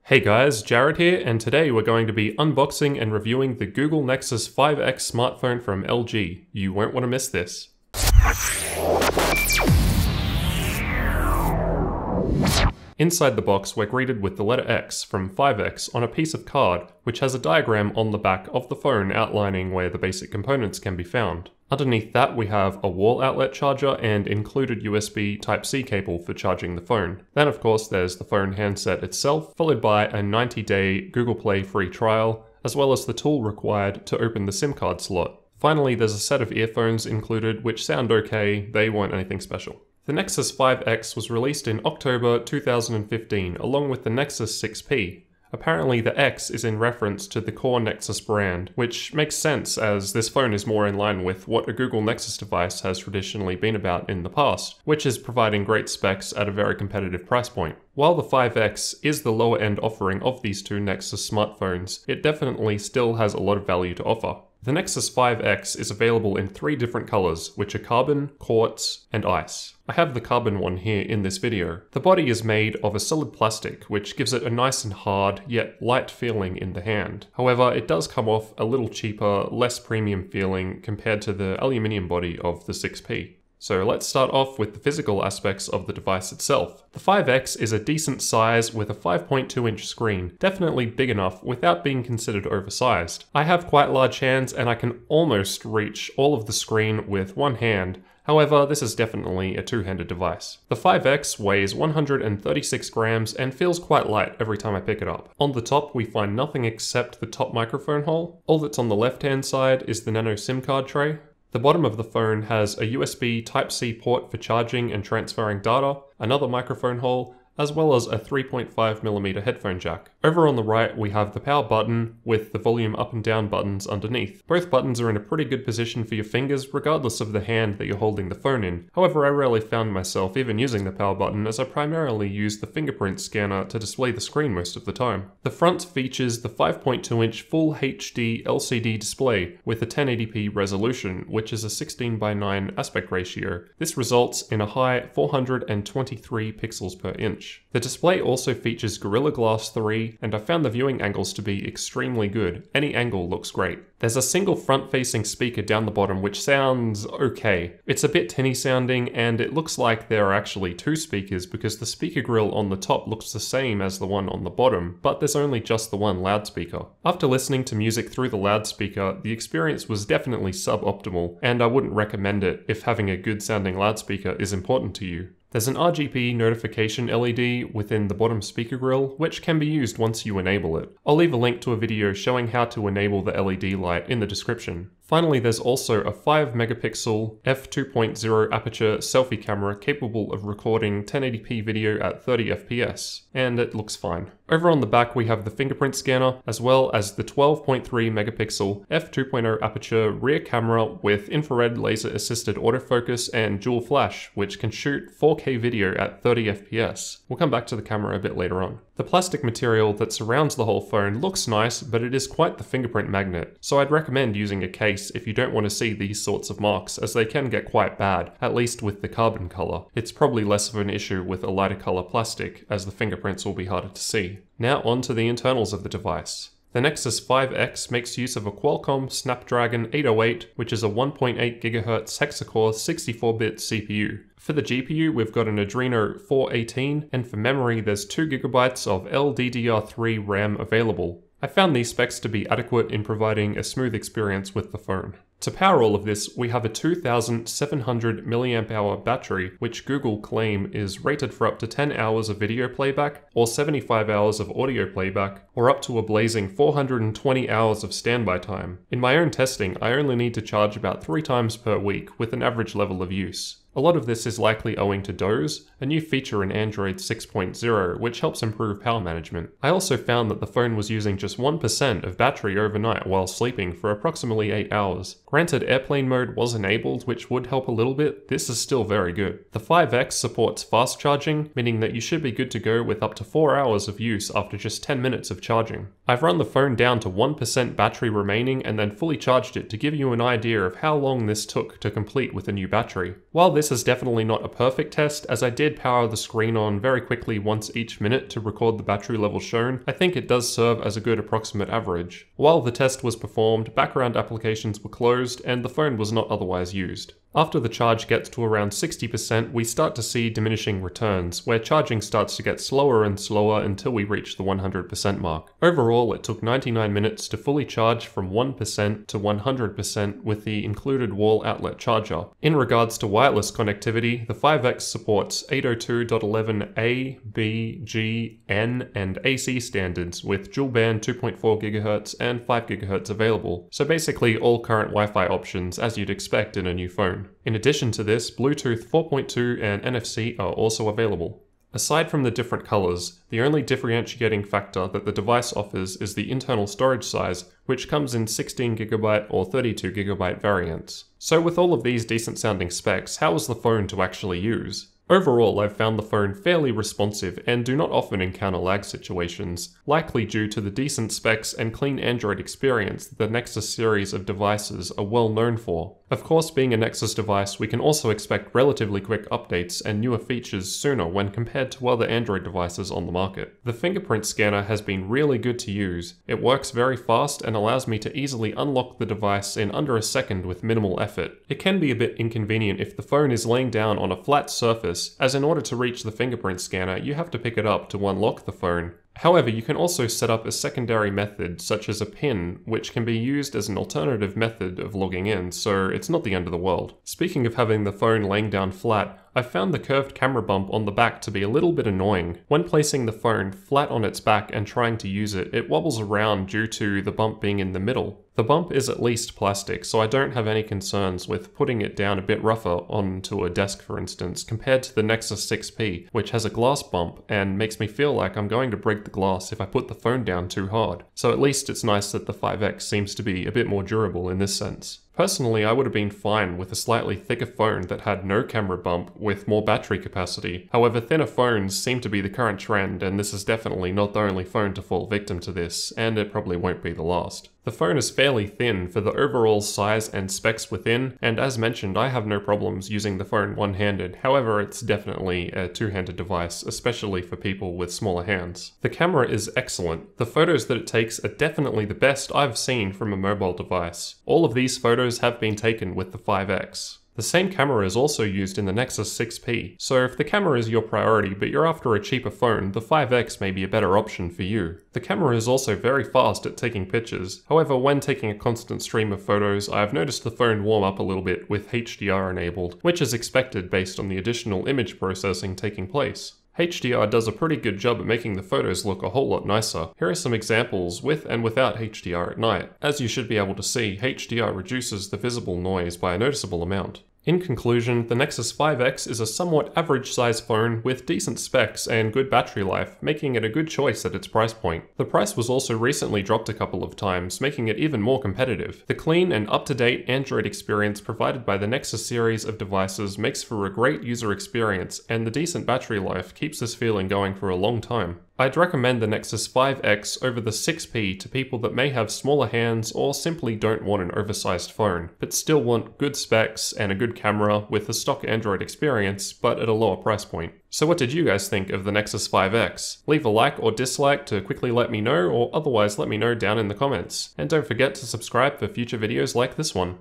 Hey guys, Jared here, and today we're going to be unboxing and reviewing the Google Nexus 5X smartphone from LG. You won't want to miss this. Inside the box, we're greeted with the letter X from 5X on a piece of card, which has a diagram on the back of the phone outlining where the basic components can be found. Underneath that, we have a wall outlet charger and included USB Type-C cable for charging the phone. Then of course there's the phone handset itself, followed by a 90-day Google Play free trial, as well as the tool required to open the SIM card slot. Finally, there's a set of earphones included which sound okay, they weren't anything special. The Nexus 5X was released in October 2015 along with the Nexus 6P. Apparently the X is in reference to the core Nexus brand, which makes sense as this phone is more in line with what a Google Nexus device has traditionally been about in the past, which is providing great specs at a very competitive price point. While the 5X is the lower end offering of these two Nexus smartphones, it definitely still has a lot of value to offer. The Nexus 5X is available in 3 different colors, which are carbon, quartz, and ice. I have the carbon one here in this video. The body is made of a solid plastic, which gives it a nice and hard, yet light feeling in the hand. However, it does come off a little cheaper, less premium feeling compared to the aluminium body of the 6P. So let's start off with the physical aspects of the device itself. The 5X is a decent size with a 5.2-inch screen, definitely big enough without being considered oversized. I have quite large hands and I can almost reach all of the screen with one hand. However, this is definitely a two-handed device. The 5X weighs 136 grams and feels quite light every time I pick it up. On the top, we find nothing except the top microphone hole. All that's on the left-hand side is the nano SIM card tray. The bottom of the phone has a USB Type-C port for charging and transferring data, another microphone hole, as well as a 3.5mm headphone jack. Over on the right, we have the power button with the volume up and down buttons underneath. Both buttons are in a pretty good position for your fingers, regardless of the hand that you're holding the phone in. However, I rarely found myself even using the power button as I primarily use the fingerprint scanner to display the screen most of the time. The front features the 5.2-inch Full HD LCD display with a 1080p resolution, which is a 16:9 aspect ratio. This results in a high 423 pixels per inch. The display also features Gorilla Glass 3, and I found the viewing angles to be extremely good. Any angle looks great. There's a single front-facing speaker down the bottom which sounds okay. It's a bit tinny sounding, and it looks like there are actually 2 speakers because the speaker grill on the top looks the same as the one on the bottom, but there's only just the one loudspeaker. After listening to music through the loudspeaker, the experience was definitely suboptimal, and I wouldn't recommend it if having a good sounding loudspeaker is important to you. There's an RGB notification LED within the bottom speaker grill, which can be used once you enable it. I'll leave a link to a video showing how to enable the LED light in the description. Finally, there's also a 5-megapixel f2.0 aperture selfie camera capable of recording 1080p video at 30 FPS, and it looks fine. Over on the back we have the fingerprint scanner, as well as the 12.3-megapixel f2.0 aperture rear camera with infrared laser assisted autofocus and dual flash, which can shoot 4K video at 30 FPS. We'll come back to the camera a bit later on. The plastic material that surrounds the whole phone looks nice, but it is quite the fingerprint magnet, so I'd recommend using a case if you don't want to see these sorts of marks, as they can get quite bad, at least with the carbon color. It's probably less of an issue with a lighter color plastic, as the fingerprints will be harder to see. Now on to the internals of the device. The Nexus 5X makes use of a Qualcomm Snapdragon 808, which is a 1.8 GHz hexa-core 64-bit CPU. For the GPU, we've got an Adreno 418, and for memory, there's 2 GB of LDDR3 RAM available. I found these specs to be adequate in providing a smooth experience with the phone. To power all of this, we have a 2700 mAh battery, which Google claim is rated for up to 10 hours of video playback, or 75 hours of audio playback, or up to a blazing 420 hours of standby time. In my own testing, I only need to charge about 3 times per week with an average level of use. A lot of this is likely owing to Doze, a new feature in Android 6.0 which helps improve power management. I also found that the phone was using just 1% of battery overnight while sleeping for approximately 8 hours. Granted, airplane mode was enabled, which would help a little bit. This is still very good. The 5X supports fast charging, meaning that you should be good to go with up to 4 hours of use after just 10 minutes of charging. I've run the phone down to 1% battery remaining and then fully charged it to give you an idea of how long this took to complete with a new battery. While this is definitely not a perfect test, as I did power the screen on very quickly once each minute to record the battery level shown, I think it does serve as a good approximate average. While the test was performed, background applications were closed and the phone was not otherwise used. After the charge gets to around 60%, we start to see diminishing returns, where charging starts to get slower and slower until we reach the 100% mark. Overall, it took 99 minutes to fully charge from 1% to 100% with the included wall outlet charger. In regards to wireless connectivity, the 5X supports 802.11a, b, g, n, and AC standards with dual band 2.4 GHz and 5 GHz available, so basically all current Wi-Fi options as you'd expect in a new phone. In addition to this, Bluetooth 4.2 and NFC are also available. Aside from the different colors, the only differentiating factor that the device offers is the internal storage size, which comes in 16GB or 32GB variants. So with all of these decent sounding specs, how is the phone to actually use? Overall, I've found the phone fairly responsive and do not often encounter lag situations, likely due to the decent specs and clean Android experience that the Nexus series of devices are well known for. Of course, being a Nexus device, we can also expect relatively quick updates and newer features sooner when compared to other Android devices on the market. The fingerprint scanner has been really good to use. It works very fast and allows me to easily unlock the device in under a second with minimal effort. It can be a bit inconvenient if the phone is laying down on a flat surface, as in order to reach the fingerprint scanner, you have to pick it up to unlock the phone. However, you can also set up a secondary method, such as a PIN, which can be used as an alternative method of logging in, so it's not the end of the world. Speaking of having the phone laying down flat, I found the curved camera bump on the back to be a little bit annoying. When placing the phone flat on its back and trying to use it, it wobbles around due to the bump being in the middle. The bump is at least plastic, so I don't have any concerns with putting it down a bit rougher onto a desk, for instance, compared to the Nexus 6P, which has a glass bump and makes me feel like I'm going to break the glass if I put the phone down too hard. So at least it's nice that the 5X seems to be a bit more durable in this sense. Personally, I would have been fine with a slightly thicker phone that had no camera bump with more battery capacity. However, thinner phones seem to be the current trend, and this is definitely not the only phone to fall victim to this, and it probably won't be the last. The phone is fairly thin for the overall size and specs within, and as mentioned, I have no problems using the phone one-handed. However, it's definitely a two-handed device, especially for people with smaller hands. The camera is excellent. The photos that it takes are definitely the best I've seen from a mobile device. All of these photos have been taken with the 5X. The same camera is also used in the Nexus 6P, so if the camera is your priority but you're after a cheaper phone, the 5X may be a better option for you. The camera is also very fast at taking pictures. However, when taking a constant stream of photos, I have noticed the phone warm up a little bit with HDR enabled, which is expected based on the additional image processing taking place. HDR does a pretty good job at making the photos look a whole lot nicer. Here are some examples with and without HDR at night. As you should be able to see, HDR reduces the visible noise by a noticeable amount. In conclusion, the Nexus 5X is a somewhat average-sized phone with decent specs and good battery life, making it a good choice at its price point. The price was also recently dropped a couple of times, making it even more competitive. The clean and up-to-date Android experience provided by the Nexus series of devices makes for a great user experience, and the decent battery life keeps this feeling going for a long time. I'd recommend the Nexus 5X over the 6P to people that may have smaller hands or simply don't want an oversized phone, but still want good specs and a good camera with a stock Android experience, but at a lower price point. So what did you guys think of the Nexus 5X? Leave a like or dislike to quickly let me know, or otherwise let me know down in the comments. And don't forget to subscribe for future videos like this one.